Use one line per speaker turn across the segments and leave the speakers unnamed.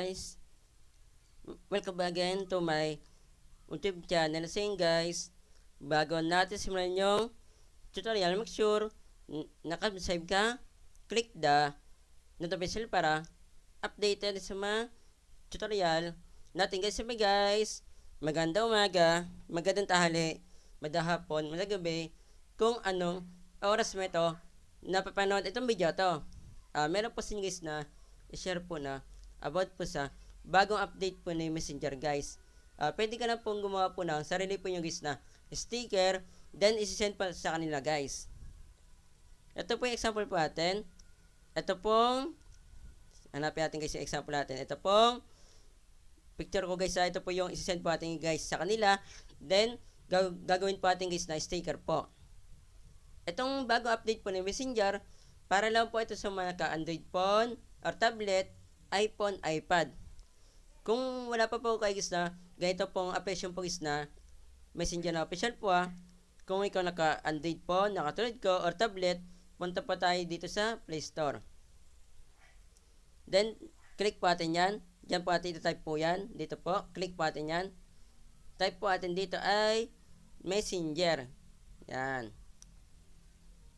guys, welcome back again to my YouTube channel. Saying guys, bago natin simulan yung tutorial, make sure naka-subscribe ka, click the notification para updated sa mga tutorial natin guys. Sabi guys, magandang umaga, magandang tahali, magandang hapon, magandang gabi, kung anong oras mo ito napapanood itong video to. Meron po sin guys na i-share po na about po sa bagong update po ni Messenger guys. Pwede ka na pong gumawa po ng sarili po nyo guys na sticker, then isi-send pa sa kanila guys. Ito po yung example po natin. Ito pong hanapin natin guys yung example natin. Ito pong picture ko guys. Ito po yung isi-send po natin guys sa kanila, then gagawin po natin guys na sticker po. Itong bagong update po ni Messenger, para lang po ito sa mga ka-Android phone or tablet, iPhone, iPad. Kung wala pa po kayo guys na ganito pong application po guys na Messenger na official po kung ikaw naka-Android phone, nakatulad ko, or tablet, punta po tayo dito sa Play Store. Then, click po natin yan. Diyan po natin ito-type po yan. Dito po, click po natin yan. Type po natin dito ay Messenger. Yan.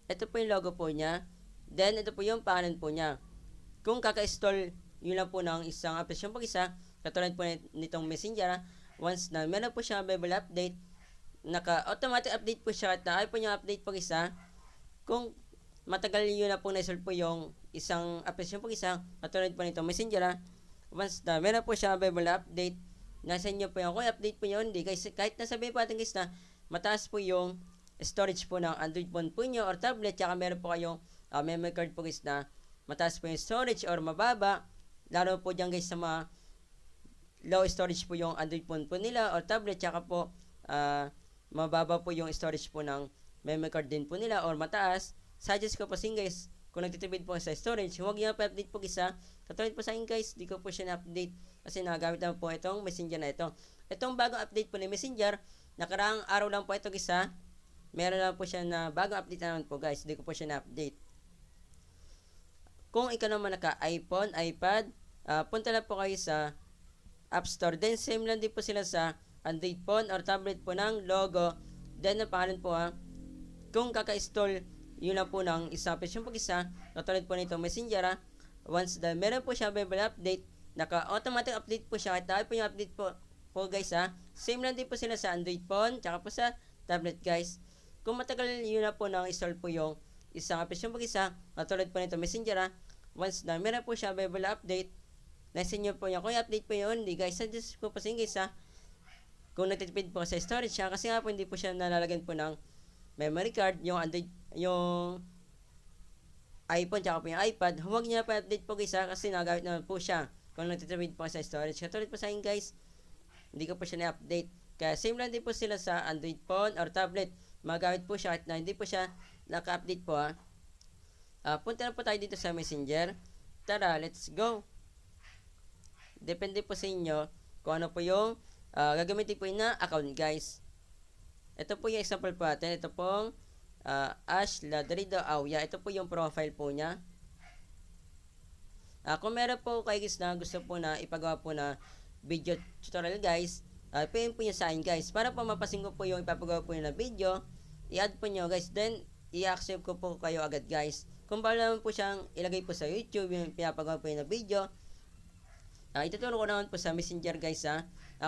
Ito po yung logo po niya. Then, ito po yung pangalan po niya. Kung kaka-install yun lang po ng isang application po isa, katulad po nitong Messenger, once na meron po siya available update, naka-automatic update po siya at ayaw po niya update po isa. Kung matagal yun na po na-install po yung isang application po isa, katulad po nitong Messenger, once na meron po siya available update, nasa inyo po yung kung update po yun, hindi. Kahit nasabihin po natin guys na mataas po yung storage po ng Android phone po nyo or tablet, tsaka meron po kayong memory card po guys na mataas po yung storage or mababa, lalo po dyan guys sa mga low storage po yung Android phone po nila or tablet, tsaka po mababa po yung storage po ng memory card din po nila or mataas. Suggest ko po sin guys, kung nagtitipid po sa storage, huwag nyo pa-update po isa. Katulad po sa akin guys, di ko po siya na-update kasi nagagamit naman po itong Messenger na ito. Itong bagong update po ni Messenger, nakaraang araw lang po ito guys meron lang po siya na bagong update naman po guys, di ko po siya na-update. Kung ikaw naman naka-iPhone, iPad, punta lang po kayo sa App Store. Then, same lang din po sila sa Android phone or tablet po ng logo. Then, ang pangalan po kung kaka-install yun lang po ng isang application po isa, katulad po nito Messenger, once na meron po siya available update, naka-automatic update po siya. Kahit tayo po yung update po guys same lang din po sila sa Android phone, tsaka po sa tablet guys. Kung matagal yun na po nang install po yung isang application po isa, katulad po nito Messenger, once na meron po siya available update, nasa inyo po yung kung i-update po yun, di guys, suggest ko po sa guys kung nagtitipid po sa storage siya, kasi nga po hindi po siya nalalagyan po ng memory card, yung Android, yung iPhone, tsaka po yung iPad, huwag niya pa update po guys kasi nagamit naman po siya kung nagtitipid po sa storage. Katulad po sa akin guys, hindi ko po siya na-update. Kaya same lang din po sila sa Android phone or tablet, magamit po siya at na hindi po siya naka-update po punta na po tayo dito sa Messenger. Tara, let's go. Depende po sa inyo kung ano po yung gagamitin po na account guys. Ito po yung example po natin. Ito pong Ash Ladrido Auya. Ito po yung profile po niya. Kung meron po kayo guys na gusto po na ipagawa po na video tutorial guys, piliin po nyo sa akin guys. Para po mapasin ko po yung ipapagawa po nyo na video, i-add po nyo guys. Then, i-accept ko po kayo agad guys. Kung paano naman po siyang ilagay po sa YouTube, yung pinapagawa po nyo na video, ituturo ko naman po sa Messenger guys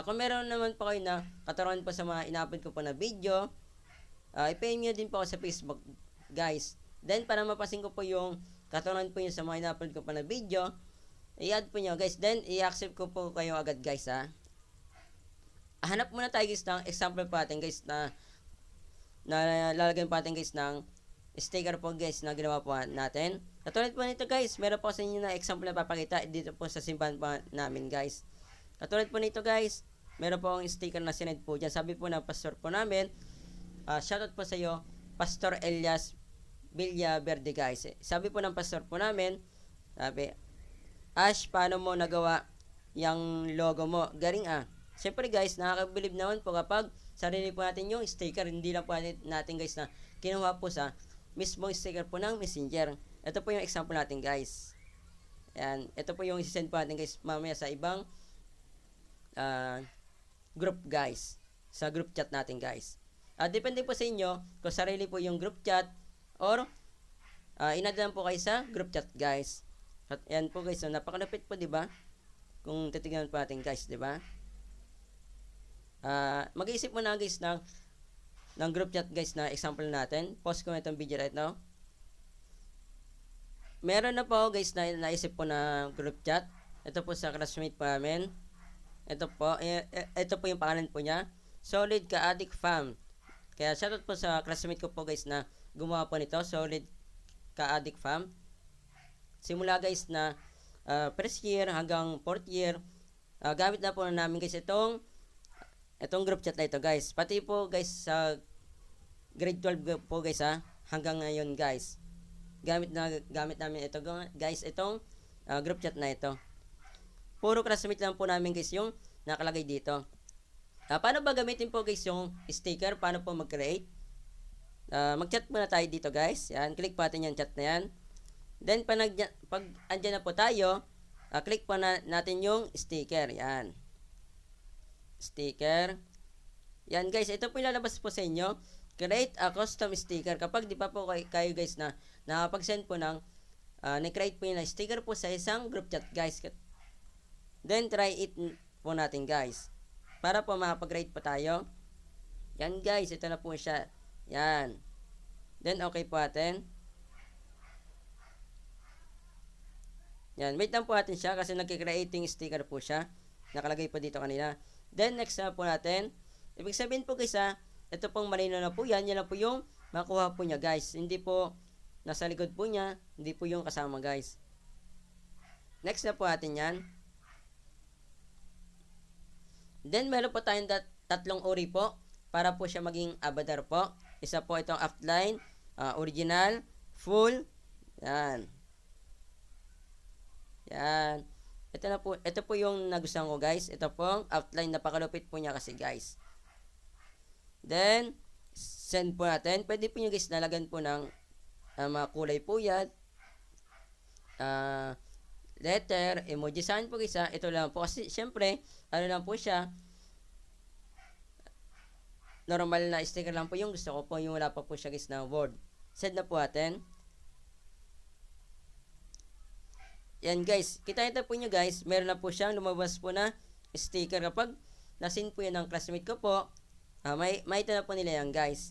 kung meron naman po kayo na katuruan po sa mga ina-upload ko po na video, i-pay nyo din po ako sa Facebook guys. Then, para mapasin ko po yung katuruan po nyo sa mga ina-upload ko po na video, i-add po nyo guys. Then, i-accept ko po kayo agad guys hanap muna tayo guys ng example po natin guys na lalagyan po natin guys ng sticker po guys na ginawa po natin. Katulad po nito guys, meron po sa inyo na example na papakita dito po sa simbahan po namin guys. Katulad po nito guys, meron po ang sticker na sinend po dyan. Sabi po ng pastor po namin, shoutout po sa iyo, Pastor Elias Villaverde guys. Sabi po ng pastor po namin, sabi, Ash, paano mo nagawa yung logo mo? Galing Siyempre guys, nakakabilib naman po kapag sarili po natin yung sticker, hindi lang po natin guys na kinuha po sa mismong sticker po ng Messenger. Ito po yung example natin guys. Yan, ito po yung isi-send po natin guys mamaya sa ibang group guys. Sa group chat natin guys. Depende po sa inyo kung sarili po yung group chat or in-add lang po kayo sa group chat guys. At yan po guys, so napakalapit po, di ba? Kung titignan po natin guys, di ba? Mag-iisip mo na guys ng group chat guys na example natin. Post ko na itong video right now. Meron na po guys na naisip po na group chat. Ito po sa classmate po namin. Ito po yung pangalan po niya. Solid Ka-Addict Fam. Kaya shoutout po sa classmate ko po guys na gumawa po nito. Solid Ka-Addict Fam. Simula guys na first year hanggang fourth year. Gamit na po namin guys itong group chat na ito guys. Pati po guys sa grade 12 po guys hanggang ngayon guys. Gamit namin ito guys itong group chat na ito. Puro classmate lang po namin guys yung nakalagay dito. Paano ba gamitin po guys yung sticker? Paano po mag-create? Mag-chat muna tayo dito guys. Yan, click po natin yung chat na yan. Then pag andyan na po tayo, click po natin yung sticker. Yan. Sticker. Yan guys, ito po ilalabas po sa inyo. Create a custom sticker. Kapag di pa po kayo guys na nakapag-send po ng na-create po yung sticker po sa isang group chat guys. Then try it po natin guys. Para po makapag-rate po tayo. Yan guys, ito na po siya. Yan. Then okay po natin. Yan, wait lang po natin siya kasi nagki-creating sticker po siya. Nakalagay po dito kanina. Then next na po natin. Ibig sabihin po guys ito pong malino na po yan. Yan lang po yung makuha po niya guys. Hindi po nasa likod po niya. Hindi po yung kasama guys. Next na po natin yan. Then meron po tayong tatlong uri po. Para po siya maging avatar po. Isa po itong outline, original, full. Yan. Yan. Ito po yung nagustuhan ko guys. Ito po outline, napakalupit po niya kasi guys. Then send po natin. Pwede po nyo guys nalagan po ng mga kulay po yan. Letter, emoji. Saan po guys ito lang po. Kasi syempre, ano lang po siya. Normal na sticker lang po yung gusto ko po. Yung wala pa po siya guys na word. Send na po natin. Yan guys, kita po nyo guys, meron na po siyang lumabas po na sticker. Kapag nasin po yan ng classmate ko po, may ito na po nila yan guys.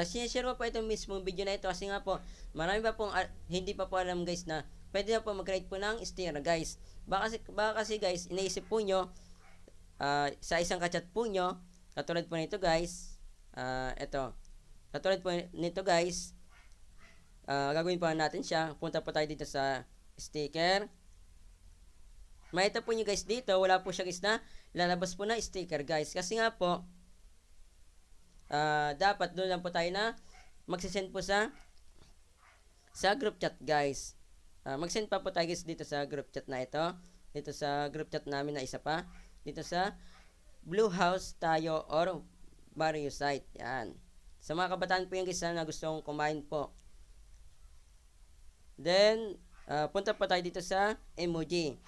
Sinishare ko po itong mismong video na ito kasi nga po, marami pa pong hindi pa po alam guys na pwede na po mag-create po ng sticker guys. Baka kasi guys, inaisip po nyo, sa isang kachat po nyo, katulad po nito guys, katulad po nito guys, gagawin po natin siya, punta po tayo dito sa sticker. Makita po nyo guys dito, wala po siya guys na lalabas po na sticker guys. Kasi nga po, dapat doon lang po tayo na magsisend po sa group chat guys. Magsend pa po tayo guys dito sa group chat na ito. Dito sa group chat namin na isa pa. Dito sa Blue House tayo or Barrio Site. Yan. Sa mga kabataan po yung guys na gustong kumain po. Then, punta po tayo dito sa emoji.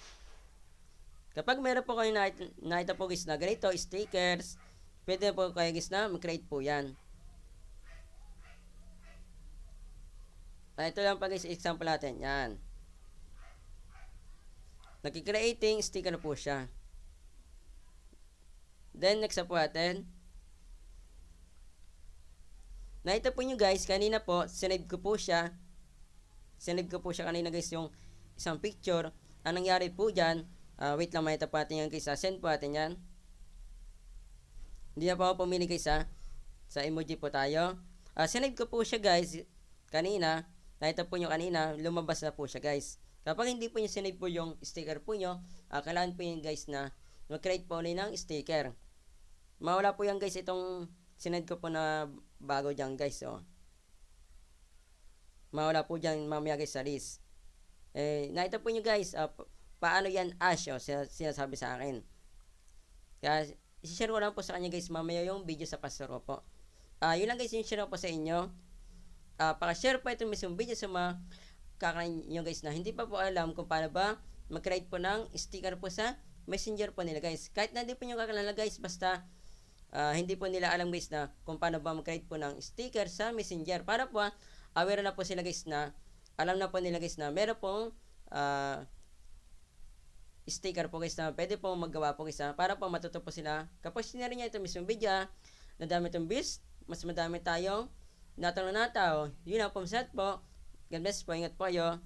Kapag meron po kayo nakita po guys na ganito, stickers, pwede po kayo guys na mag-create po yan. Ito lang pa guys, example natin. Yan. Nag-creating sticker na po siya. Then, next na po natin. Nakita po nyo guys, kanina po, sinave ko po siya. Sinave ko po siya kanina guys yung isang picture. Ang nangyari po dyan, wait lang, makita po natin yan guys. Send po natin yan. Hindi na po ako pumili guys sa emoji po tayo. Sinave ko po siya guys kanina. Nakita po nyo kanina, lumabas na po siya guys. Kapag hindi po nyo sinave po yung sticker po nyo, kailangan po yun guys na mag-create po ulit ng sticker. Mawala po yan guys itong sinave ko po na bago dyan guys. Mawala po dyan mamaya guys sa list. Nakita po nyo guys, paano yan Ash, sinasabi sa akin. Kaya, isi-share ko lang po sa kanya guys mamaya yung video sa pastor ko po. Yun lang guys yung share ko po sa inyo. Paka-share po itong mismong video sa mga kakain nyo guys na hindi pa po alam kung paano ba mag-create po ng sticker po sa messenger po nila guys. Kahit na hindi po nyo kakilala guys, basta hindi po nila alam guys na kung paano ba mag-create po ng sticker sa messenger. Para po aware na po sila guys na alam na po nila guys na meron pong sticker po guys na pwede po magawa po guys para po matuto po sila. Kapag sinari niya ito mismo video na dami itong bis, mas madami tayong natang na nataw. Yun ang po, po. God bless po, ingat po kayo.